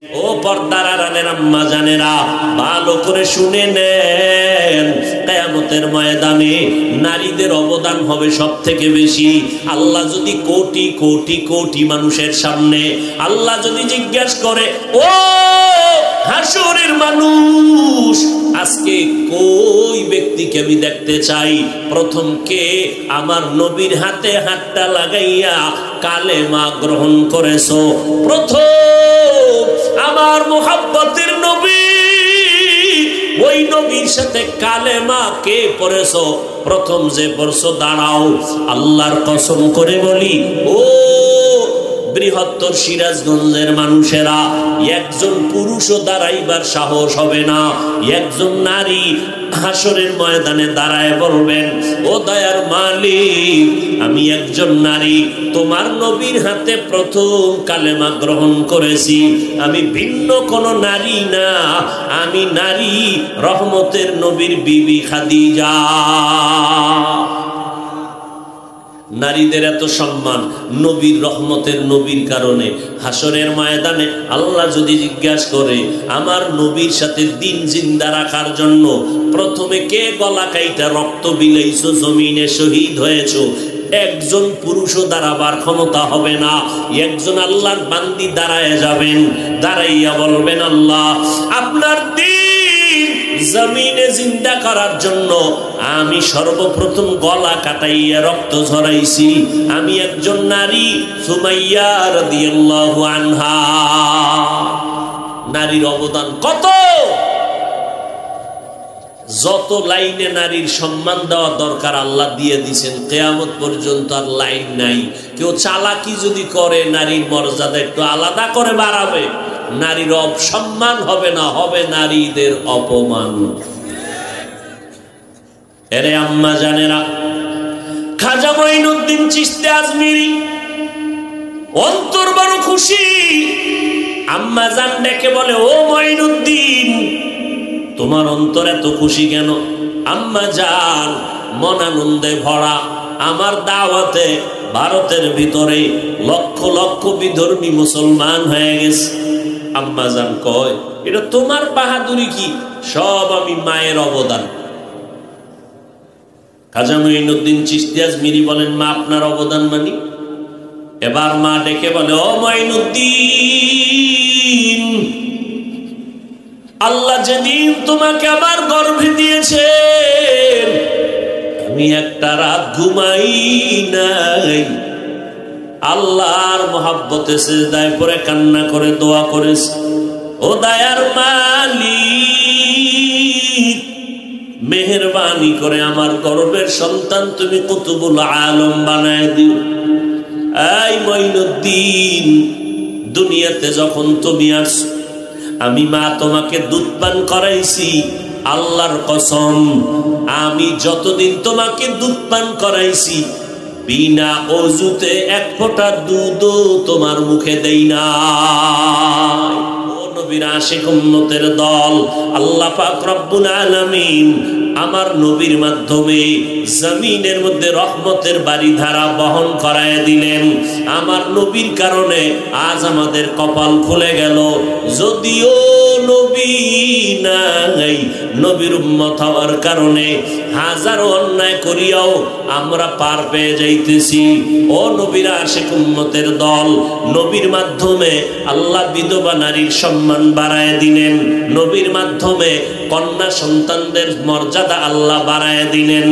ও পর্দার আড়ালের আম্মা জানেরা, ভালো করে শুনে নেন, কিয়ামতের ময়দানে নারীদের অবদান হবে সব থেকে বেশি। আল্লাহ যদি কোটি কোটি কোটি মানুষের সামনে আল্লাহ যদি জিজ্ঞাসা করে, ও হাসরের মানুষ, আজকে কই ব্যক্তিকে আমি দেখতে চাই, প্রথম কে আমার নবীর হাতে হাতটা লাগাইয়া কালেমা গ্রহণ করেছো, প্রথম আমার মুহাব্বতের নবী, ওই নবীর সাথে কালেমা কে পড়েছো, প্রথম যে পড়ছো দাঁড়াও। আল্লাহর কসম করে বলি, ও বৃহত্তর সিরাজগঞ্জের মানুষেরা, একজন পুরুষও দাঁড়াইবার সাহস হবে না, একজন নারী হাসরের ময়দানে দাঁড়ায় বলবেন, ও দয়ার মালিক, আমি একজন নারী, তোমার নবীর হাতে প্রথম কালেমা গ্রহণ করেছি, আমি ভিন্ন কোন নারী না, আমি নারী রহমতের নবীর বিবি খাদিজা। নারীদের এত সম্মান নবীর রহমতের নবীর কারণে। হাসরের ময়দানে আল্লাহ যদি জিজ্ঞাসা করে, আমার নবীর সাথে দিন জিন্দা রাখার জন্য প্রথমে কে গলা কাইটা রক্ত বিলাইছো, জমিনে শহীদ হয়েছো, একজন পুরুষও দাঁড়াবার ক্ষমতা হবে না, একজন আল্লাহর বান্দি দাঁড়ায় যাবেন, দাঁড়াইয়া বলবেন, আল্লাহ আপনার দিন জমিনে জিন্দা করার জন্য আমি সর্বপ্রথম গলা কাটাইয়া রক্ত ঝরাইছি, আমি একজন নারী, সুমাইয়া রাদিয়াল্লাহু আনহা। নারীর অবদান কত, যত লাইনে নারীর সম্মান দেওয়া দরকার আল্লাহ দিয়ে দিয়েছেন, কিয়ামত পর্যন্ত আর লাইন নাই। কেউ চালাকি যদি করে নারীর মর্যাদা একটু আলাদা করে বাড়াবে, নারীর অপসম্মান হবে না, হবে নারীদের অপমান। এরে আম্মা জানেরা, খাজা মঈনুদ্দিন চিশতি আজমিরি অন্তর বড় খুশি, আম্মা জান ডেকে বলে, ও মঈনুদ্দিন, তোমার অন্তর এত খুশি কেন? আম্মা জান মন আনন্দে ভরা, আমার দাওয়াতে ভারতের ভিতরে লক্ষ লক্ষ বিধর্মী মুসলমান হয়ে গেছে। আম্মা জান কয়, এটা তোমার বাহাদুরি কি? সব আমি মায়ের অবদান। খাজা মঈনুদ্দিন চিশতি আজমিরি বলেন, মা আপনার অবদান মানি? এবার মা ডেকে বলে, ও মঈনুদ্দিন, আল্লাহ যেদিন তোমাকে আমার গর্ভে দিয়েছে, আমি একটা রাত ঘুমাই নাই, আল্লাহর মহাব্বতে সিজদায় পড়ে কান্না করে দোয়া করেছে, ও দয়ার মালিক, মেহেরবানি করে আমার গর্ভের সন্তান তুমি কুতুবুল আলম বানায় দিও। এই মঈনুদ্দিন, দুনিয়াতে যখন তুমি আসছো, আমি মা তোমাকে দুধ পান করাইছি, আল্লাহর কসম, আমি যতদিন তোমাকে দুধ পান করাইছি, বিনা অজুতে এক ফোঁটা দুধও তোমার মুখে দেই না। ও নবীর আশিক উম্মতের দল, আল্লাহ পাক রব্বুল আলামিন আমার নবীর মাধ্যমে জমিনের মধ্যে রহমতের বাড়িধারা বহন করায় দিলেন। আমার নবীর কারণে আজ আমাদের কপাল খুলে গেল। যদিও নবী নাই, নবীর উম্মত হওয়ার কারণে হাজারো অন্যায় করিয়াও আমরা পার পেয়ে যাইতেছি। ও নবীর আশিক উম্মতের দল, নবীর মাধ্যমে আল্লাহ বিধবা নারীর সম্মান বাড়ায় দিলেন, নবীর মাধ্যমে কন্যা সন্তানদের মর্যাদা আল্লাহ বাড়ায় দিলেন।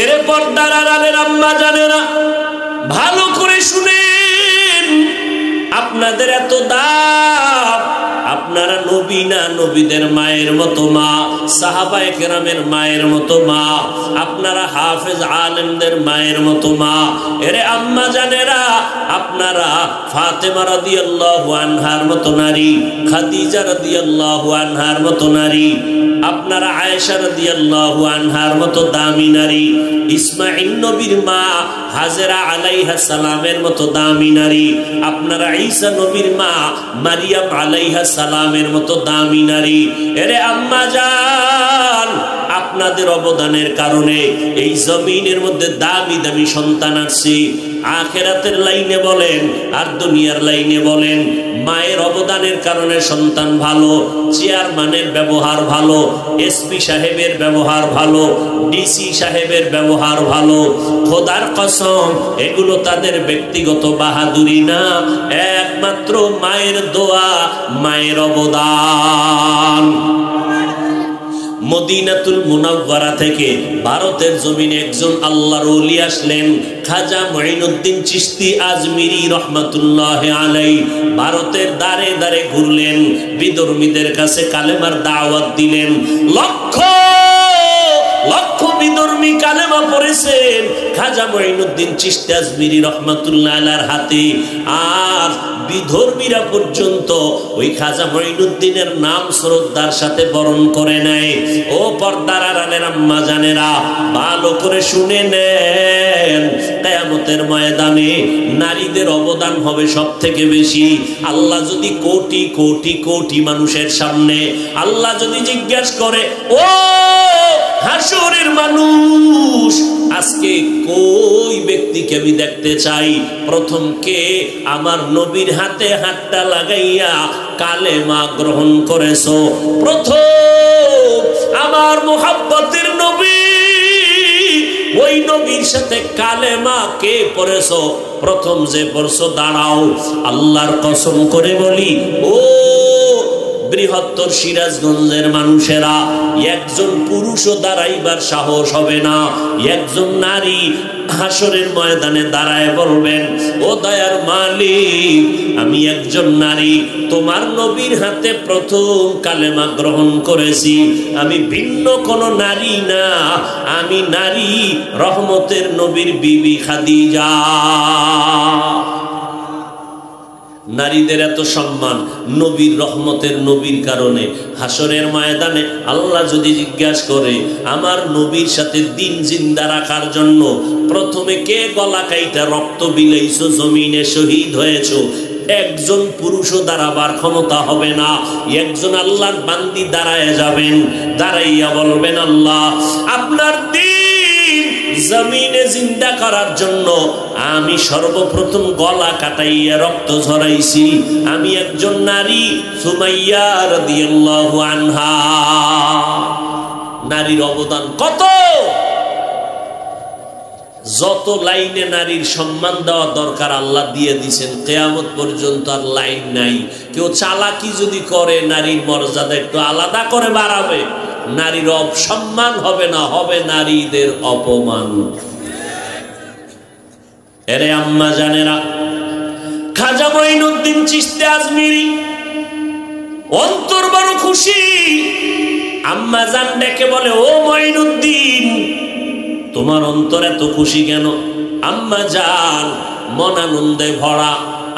এর পর্দার আড়ালের আম্মা জানেরা, ভালো করে শুনেন, আপনাদের এত দাম, আপনারা নবী না, নবীদের মায়ের মতো মা, সাহাবায়ে কেরামের মায়ের মতো মা, আপনারা হাফেজ আলেমদের মায়ের মতো মা। এরে আম্মা জানেরা, আপনারা ফাতেমা রাদিয়াল্লাহু আনহার মতো নারী, খাদিজা রাদিয়াল্লাহু আনহার মতো নারী, আপনারা আয়েশা রাদিয়াল্লাহু আনহার মতো দামি নারী, ইসমাঈল নবীর মা হাজেরা আলাইহা সালামের মতো দামি নারী, আপনারা ঈসা নবীর মা মারিয়াম আলাইহা সালামের মতো দামি নারী। এরে আম্মা জান, আপনাদের অবদানের কারণে এই জমিনের মধ্যে দামি দামি সন্তান আসছে। আখিরাতের লাইনে বলেন আর দুনিয়ার লাইনে বলেন, মায়ের অবদানের কারণে সন্তান ভালো, চেয়ারম্যানের ব্যবহার ভালো, এসপি সাহেবের ব্যবহার ভালো, ডিসি সাহেবের ব্যবহার ভালো। খোদার কসম, এগুলো তাদের ব্যক্তিগত বাহাদুরি না, একমাত্র মায়ের দোয়া, মায়ের অবদান। মদিনাতুল মুনাওয়ারা থেকে ভারতের জমিনে একজন আল্লাহর ওলি আসলেন, খাজা মুঈনুদ্দিন চিশতি আজমিরি রহমাতুল্লাহ আলাইহি। ভারতের দাঁড়ে দাঁড়ে ঘুরলেন, বিধর্মীদের কাছে কালেমার দাওয়াত দিলেন। লক্ষ লক্ষ বিধর্মী কালেমা পড়েছেন খাজা মুঈনুদ্দিন চিশতি আজমিরি রহমাতুল্লাহ আলাইহির হাতে। আর বিধর্মীরা পর্যন্ত ওই খাজা মুঈনুদ্দিনের নাম শ্রদ্ধার সাথে বরণ করে নেয়। ও পর্দার আড়ালের আম্মা জানেরা, ভালো করে শুনে নেন, কিয়ামতের ময়দানে নারীদের অবদান হবে সব থেকে বেশি। আল্লাহ যদি কোটি কোটি কোটি মানুষের সামনে আল্লাহ যদি জিজ্ঞাসা করে, ও হাসরের মানুষ, আজকে কই ব্যক্তিকে আমি দেখতে চাই, প্রথম কে আমার নবীর হাতে হাতটা লাগাইয়া কালেমা গ্রহণ করেছো, প্রথম আমার মুহাব্বতের নবী, ওই নবীর সাথে কালেমা কে পড়েছো, প্রথম যে পড়ছো দাঁড়াও। আল্লাহর কসম করে বলি, ও বৃহত্তর সিরাজগঞ্জের মানুষেরা, একজন পুরুষও দাঁড়াইবার সাহস হবে না। একজন নারী হাসরের ময়দানে দাঁড়ায় বলবেন, ও দয়ার মালিক, আমি একজন নারী, তোমার নবীর হাতে প্রথম কালেমা গ্রহণ করেছি, আমি ভিন্ন কোন নারী না, আমি নারী রহমতের নবীর বিবি খাদিজা। নারীদের এত সম্মান নবীর রহমতের নবীর কারণে। হাসরের ময়দানে আল্লাহ যদি জিজ্ঞাসা করে, আমার নবীর সাথে দিন জিন্দা রাখার জন্য প্রথমে কে গলা কাইটা রক্ত বিলাইছো, জমিনে শহীদ হয়েছো, একজন পুরুষও দাঁড়াবার ক্ষমতা হবে না। একজন আল্লাহর বান্দি দাঁড়ায় যাবেন, দাঁড়াইয়া বলবেন, আল্লাহ আপনার দিন জমিনে জিন্দা করার জন্য আমি সর্বপ্রথম গলা কাটাইয়া রক্ত ঝরাইছি, আমি একজন নারী, সুমাইয়া রাদিয়াল্লাহু আনহা। নারীর অবদান কত! যত লাইনে নারীর সম্মান দেওয়া দরকার আল্লাহ দিয়ে দিয়েছেন, কিয়ামত পর্যন্ত আর লাইন নাই। কেউ চালাকি যদি করে নারীর মর্যাদা একটু আলাদা করে বাড়াবে, নারীর অপসম্মান হবে না, হবে নারীদের অপমান। এরে আম্মা জানেরা, খাজা মুঈনুদ্দিন চিশতি আজমিরি অন্তর বড় খুশি। আম্মা জান ডেকে বলে, ও মুঈনুদ্দিন, তোমার অন্তর এত খুশি কেন? আম্মা জান মন আনন্দে ভরা,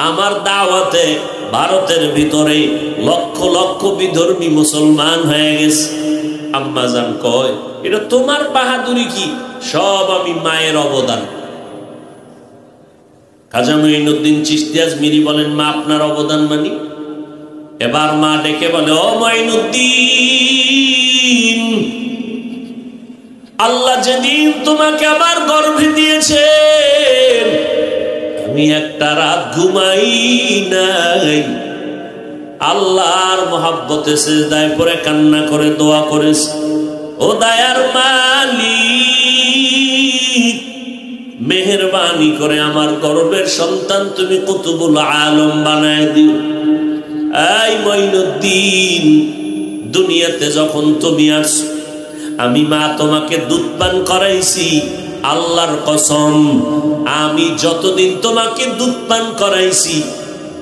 আমার দাওয়াতে ভারতের ভিতরে লক্ষ লক্ষ বিধর্মী মুসলমান হয়ে গেছে। আম্মা জান কয়, এটা তোমার বাহাদুরি কি? সব আমি মায়ের অবদান। খাজা মুঈনুদ্দিন চিশতি আজমিরি বলেন, মা আপনার অবদান মানি? এবার মা ডেকে বলে, ও মুঈনুদ্দিন, আল্লাহ যেদিন তোমাকে আমার গর্ভে দিয়েছেন, আমি একটা রাত ঘুমাই নাই, আল্লাহর মহব্বতে সিজদায় পড়ে কান্না করে দোয়া করেছে, ও দয়ার মালিক, মেহেরবানি করে আমার গর্বের সন্তান তুমি কুতুবুল আলম বানায় দিও। এই মুঈনুদ্দিন, দুনিয়াতে যখন তুমি আসছো, আমি মা তোমাকে দুধ পান করাইছি, আল্লাহর কসম, আমি যতদিন তোমাকে দুধ পান করাইছি,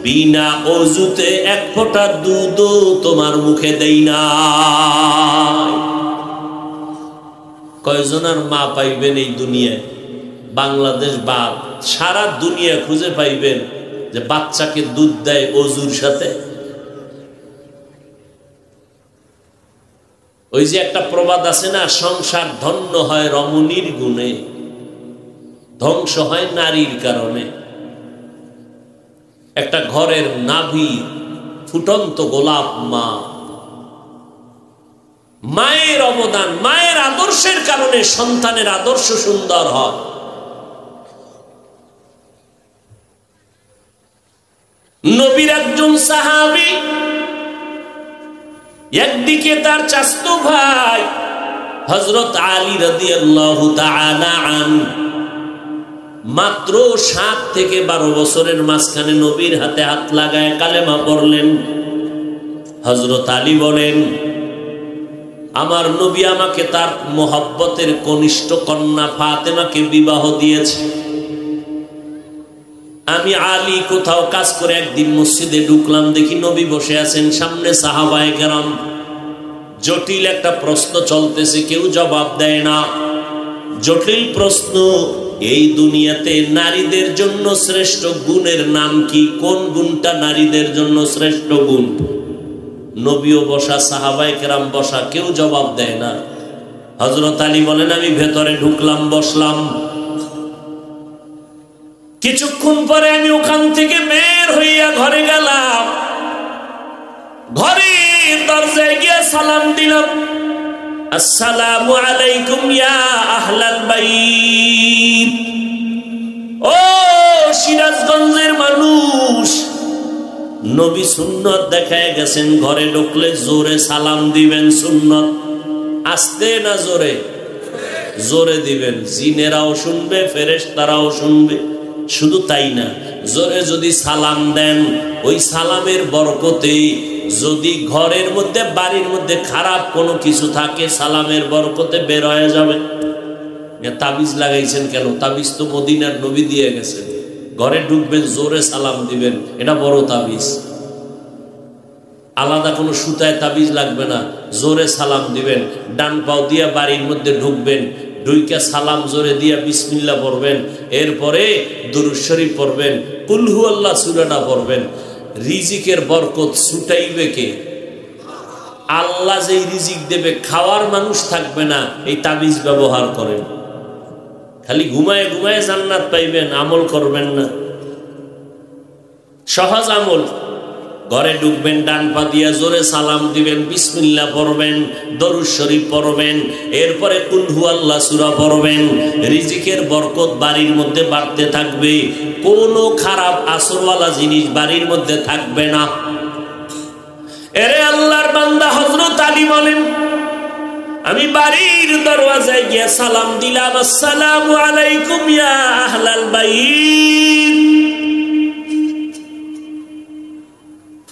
বিনা অজুতে এক ফোঁটা দুধও তোমার মুখে দেই না। কয়জনের মা পাইবেন এই দুনিয়ায়? বাংলাদেশ বাদ সারা দুনিয়া খুঁজে পাইবেন যে বাচ্চাকে দুধ দেয় অজুর সাথে। ওই যে একটা প্রবাদ আছে না, সংসার ধন্য হয় রমণীর গুণে, ধ্বংস হয় নারীর কারণে। একটা ঘরের নাভি ফুটন্ত গোলাপ মা, মায়ের অবদান, মায়ের আদর্শের কারণে সন্তানের আদর্শ সুন্দর হয়। নবীর একজন সাহাবী, একদিকে তার চাচতো ভাই হযরত আলী রাদিয়াল্লাহু তাআলা আনহু, মাত্র 7 থেকে 12 বছরের মাঝখানে নবীর হাতে হাত লাগায় কালেমা পড়লেন। হযরত আলী বলেন, আমার নবী আমাকে তার মোহাব্বতের কনিষ্ঠ কন্যা ফাতেমাকে বিবাহ দিয়েছে। আমি আলী কোথাও কাজ করে একদিন মসজিদে ঢুকলাম, দেখি নবী বসে আছেন, সামনে সাহাবায়ে কেরাম। জটিল একটা প্রশ্ন চলতেছে, কেউ জবাব দেয় না। জটিল প্রশ্ন, এই দুনিয়াতে নারীদের জন্য শ্রেষ্ঠ গুণের নাম কি? কোন গুণটা নারীদের জন্য শ্রেষ্ঠ গুণ? নবীও বসা, সাহাবায়ে কেরাম বসা, কেউ জবাব দেয় না। হযরত আলী বলেন, আমি ভেতরে ঢুকলাম, বসলাম। কিছুক্ষণ পরে আমি ওখান থেকে বের হইয়া ঘরে গেলাম। ঘরের দরজায় গিয়ে সালাম দিলাম, আসসালামু আলাইকুম ইয়া আহলাল বাইত। ও সিরাজগঞ্জের মানুষ, নবী সুন্নত দেখায় গেছেন, ঘরে ঢুকলে জোরে সালাম দিবেন। সুন্নত আস্তে না জোরে? জোরে দিবেন, জিনেরাও শুনবে, ফেরেশতারাও শুনবে। শুধু তাই না, জোরে যদি সালাম দেন, ওই সালামের বরকতে যদি ঘরের মধ্যে, বাড়ির মধ্যে খারাপ কোনো কিছু থাকে, সালামের বরকতে বের হয়ে যাবে। তাবিজ লাগাইছেন কেন? তাবিজ তো মদিনার নবী দিয়ে গেছেন। ঘরে ঢুকবেন, জোরে সালাম দিবেন, এটা বড় তাবিজ। আলাদা কোনো সুতায় তাবিজ লাগবে না, জোরে সালাম দিবেন। ডান পাও দিয়া বাড়ির মধ্যে ঢুকবেন, ঢুইকা সালাম জোরে দিয়া বিসমিল্লাহ পড়বেন, এরপরে দুরূদ শরীফ পড়বেন, কুল হুয়াল্লাহ সূরাটা পড়বেন। রিজিকের বরকত ছুটাইবে কে? আল্লাহ যেই রিজিক দেবে, খাওয়ার মানুষ থাকবে না। এই তাবিজ ব্যবহার করেন, খালি ঘুমায় ঘুমায় জান্নাত পাইবেন, আমল করবেন না। সহজ আমল। ঘরে ঢুকবেন, ডান পা দিয়া জোরে সালাম দিবেন, বিসমিল্লাহ পড়বেন, দরুদ শরীফ পড়বেন, এরপরে কুল হুয়াল্লাহ সূরা পড়বেন। রিজিকের বরকত বাড়ির মধ্যে বাড়তে থাকবে, কোনো খারাপ আসরওয়ালা জিনিস বাড়ির মধ্যে থাকবে না। এরে আল্লাহর বান্দা হযরত আলী বলেন, আমি বাড়ির দরওয়াজায় গিয়ে সালাম দিলাম, আসসালামু আলাইকুম ইয়া আহলাল বাইত।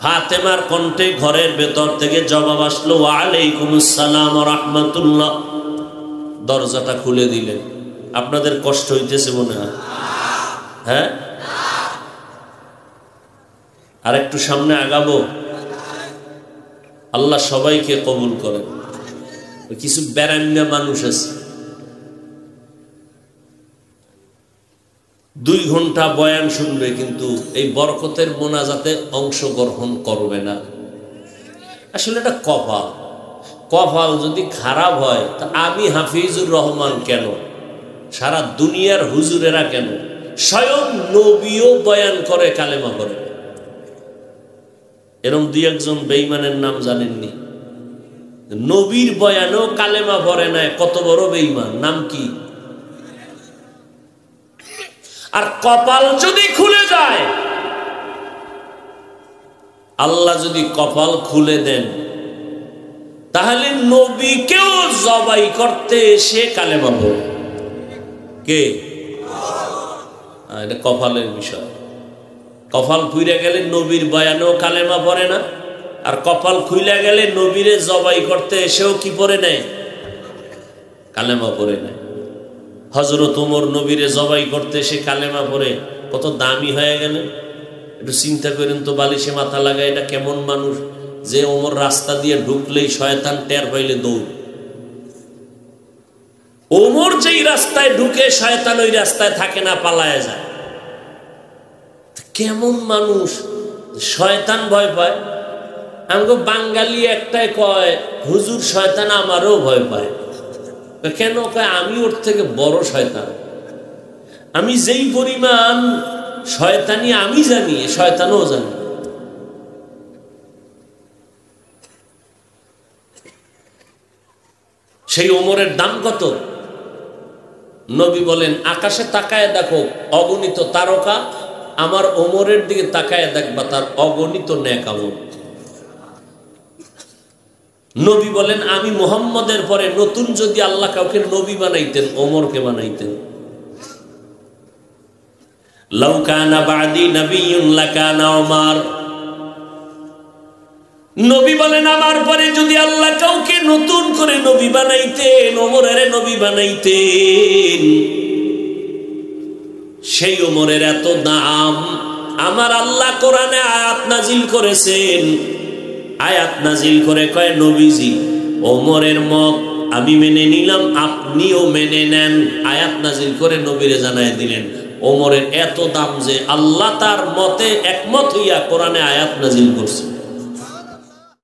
ফাতেমার কণ্ঠে ঘরের ভেতর থেকে জবাব আসলো, ওয়া আলাইকুমুস সালাম ওয়া রাহমাতুল্লাহ। দরজাটা খুলে দিলেন। আপনাদের কষ্ট হইতেছে মনে হয়? হ্যাঁ, আর একটু সামনে আগাবো? আল্লাহ সবাইকে কবুল করেন। কিছু বেরান্না মানুষ আছে, 2 ঘন্টা বয়ান শুনবে, কিন্তু এই বরকতের মোনাজাতে অংশগ্রহণ করবে না। আসলে এটা কপাল। কপাল যদি খারাপ হয়, তা আমি হাফিজুর রহমান কেন, সারা দুনিয়ার হুজুরেরা কেন, স্বয়ং নবীও বয়ান করে কালেমা করে। এরকম 2-1 জন বেঈমানের নাম জানেননি? নবীর বয়ানেও কালেমা পড়ে না, কত বড় বেঈমান! নাম কি? আর কপাল যদি খুলে যায়, আল্লাহ যদি কপাল খুলে দেন, তাহলে নবীকেও জবাই করতে এসে কালেমা পড়ে। কে? এটা কপালের বিষয়। কপাল খুইরা গেলে নবীর বয়ানেও কালেমা পড়ে না, আর কপাল খুইলা গেলে নবীরে জবাই করতে এসেও কি পড়ে নেয়? কালেমা পড়ে নেয়। হযরত ওমর নবীরে জবাই করতে এসে কালেমা পড়ে, কত দামি হয়ে গেলেন। একটু চিন্তা করেন তো, বালিশে মাথা লাগায় এটা কেমন মানুষ যে ওমর রাস্তা দিয়ে ঢুকলেই শয়তান টের পাইলে দৌড়। ওমর যেই রাস্তায় ঢুকে, শয়তান ওই রাস্তায় থাকে না, পালায় যায়। কেমন মানুষ! শয়তান ভয় পায়। আমাকে বাঙালি একটাই কয়, হুজুর শয়তান আমারও ভয় পায়। কেন কয়? আমি ওর থেকে বড় শয়তান। আমি যেই পরিমাণ শয়তানি আমি জানি, শয়তানও জানি। সেই ওমরের দাম কত? নবী বলেন, আকাশে তাকায় দেখো, অগণিত তারকা আমার ওমরের দিকে তাকায় দেখবা তার অগণিত নেক আমল। নবী বলেন আমি মুহাম্মদের পরে নতুন যদি আল্লাহ কাউকে নবী বানাইতেন ওমরকে বানাইতেন। লাউ কানা বাদি নবিয়্যুন লাকানা ওমর। নবী বলেন আমার পরে যদি আল্লাহ কাউকে নতুন করে নবী বানাইতেন ওমরের নবী বানাইতেন। সেই ওমরের এত দাম। আমার আল্লাহ কোরআনে আয়াত নাজিল করেছেন, আয়াত নাজিল করে কয় নবীজি ওমরের মত আমি মেনে নিলাম, আপনিও মেনে নেন। আয়াত নাজিল করে নবীরে জানায় দিলেন ওমরের এত দাম যে আল্লাহ তার মতে একমত হইয়া কোরআনে আয়াত নাজিল করছে।